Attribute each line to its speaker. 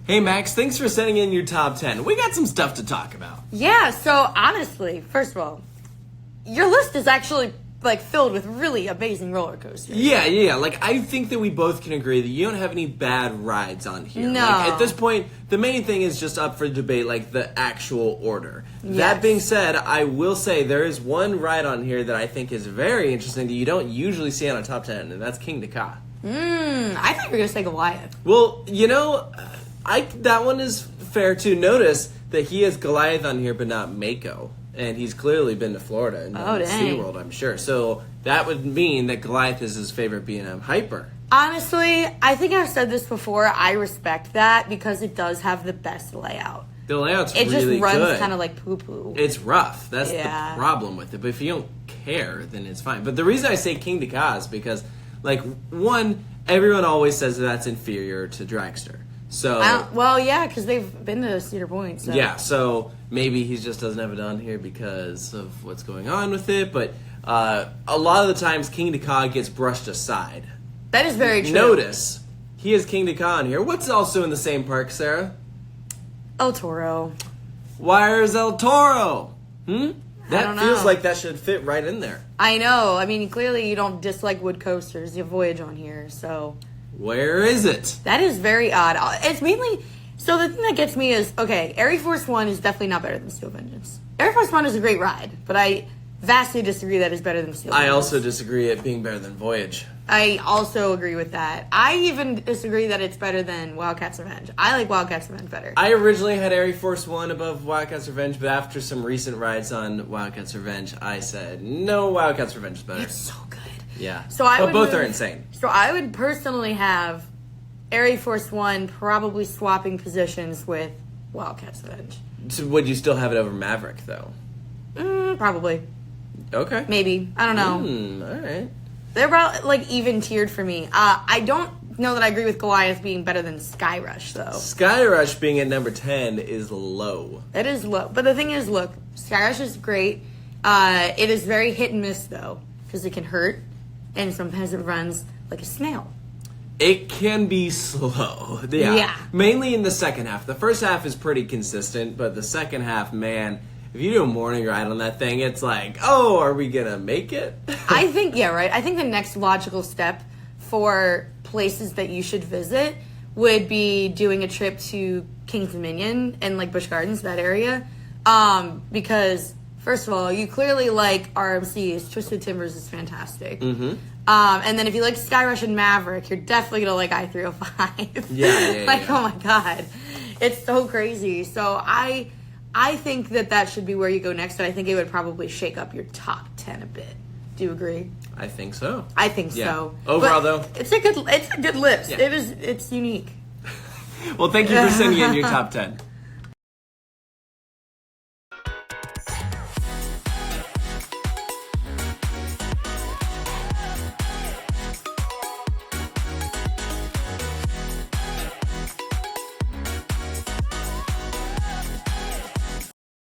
Speaker 1: Hey Max, thanks for sending in your top 10. We got some stuff to talk about.
Speaker 2: Yeah, so honestly, first of all, your list is actually like filled with really amazing roller coasters.
Speaker 1: Yeah. Like, I think that we both can agree that you don't have any bad rides on here.
Speaker 2: No.
Speaker 1: Like, at this point, the main thing is just up for debate, like the actual order.
Speaker 2: Yes.
Speaker 1: That being said, I will say there is one ride on here that I think is very interesting that you don't usually see on a top 10, and that's Kingda Ka.
Speaker 2: I thought you were gonna say Goliath.
Speaker 1: Well, that one is fair too. Notice that he has Goliath on here, but not Mako. And he's clearly been to Florida and SeaWorld, I'm sure. So that would mean that Goliath is his favorite B&M hyper.
Speaker 2: Honestly, I think I've said this before. I respect that because it does have the best layout.
Speaker 1: The layout's
Speaker 2: It
Speaker 1: really
Speaker 2: just
Speaker 1: good.
Speaker 2: runs kind of like poo-poo.
Speaker 1: It's rough. That's
Speaker 2: Yeah.
Speaker 1: the problem with it. But if you don't care, then it's fine. But the reason I say Kingda Ka is because, like, one, everyone always says that that's inferior to Dragster. So
Speaker 2: well, yeah, because they've been to Cedar Point. So.
Speaker 1: yeah, so maybe he just doesn't have it on here because of what's going on with it. But a lot of the times, Kingda Ka gets brushed aside.
Speaker 2: That is very true.
Speaker 1: Notice he has Kingda Ka on here. What's also in the same park, Sarah?
Speaker 2: El Toro.
Speaker 1: Where's El Toro? That
Speaker 2: don't
Speaker 1: feels
Speaker 2: know.
Speaker 1: like that should fit right in there.
Speaker 2: I know. I mean, clearly you don't dislike wood coasters. You have Voyage on here, so...
Speaker 1: Where is it?
Speaker 2: That is very odd. It's mainly... So the thing that gets me is, okay, ArieForce One is definitely not better than Steel Vengeance. ArieForce One is a great ride, but I vastly disagree that it's better than Steel Vengeance.
Speaker 1: I also disagree it being better than Voyage.
Speaker 2: I also agree with that. I even disagree that it's better than Wildcats Revenge. I like Wildcats Revenge better.
Speaker 1: I originally had ArieForce One above Wildcats Revenge, but after some recent rides on Wildcats Revenge, I said, no, Wildcats Revenge is better.
Speaker 2: It's so good.
Speaker 1: Yeah.
Speaker 2: So I
Speaker 1: but
Speaker 2: would
Speaker 1: both
Speaker 2: move-
Speaker 1: are insane.
Speaker 2: So I would personally have ArieForce One probably swapping positions with Wildcats Revenge.
Speaker 1: So would you still have it over Maverick, though?
Speaker 2: Probably.
Speaker 1: Okay.
Speaker 2: Maybe. I don't know.
Speaker 1: All right.
Speaker 2: They're about like even tiered for me. I don't know that I agree with Goliath being better than SkyRush though.
Speaker 1: SkyRush being at number 10 is low.
Speaker 2: That is low. But the thing is, look, SkyRush is great. It is very hit and miss though, because it can hurt, and sometimes it runs like a snail.
Speaker 1: It can be slow. Yeah. Mainly in the second half. The first half is pretty consistent, but the second half, man, if you do a morning ride on that thing, it's like, oh, are we going to make it?
Speaker 2: I think, yeah, right. I think the next logical step for places that you should visit would be doing a trip to King's Dominion and like Busch Gardens, that area. Because, first of all, you clearly like RMCs. Twisted Timbers is fantastic.
Speaker 1: Mm-hmm.
Speaker 2: And then if you like SkyRush and Maverick, you're definitely going to like I-305.
Speaker 1: Yeah.
Speaker 2: Like, oh my God. It's so crazy. So I think that should be where you go next, and I think it would probably shake up your top 10 a bit. Do you agree?
Speaker 1: I think so.
Speaker 2: I think
Speaker 1: Yeah.
Speaker 2: so.
Speaker 1: Overall,
Speaker 2: But
Speaker 1: though,
Speaker 2: it's a good list.
Speaker 1: Yeah.
Speaker 2: It's unique.
Speaker 1: well, thank you for sending in your top 10.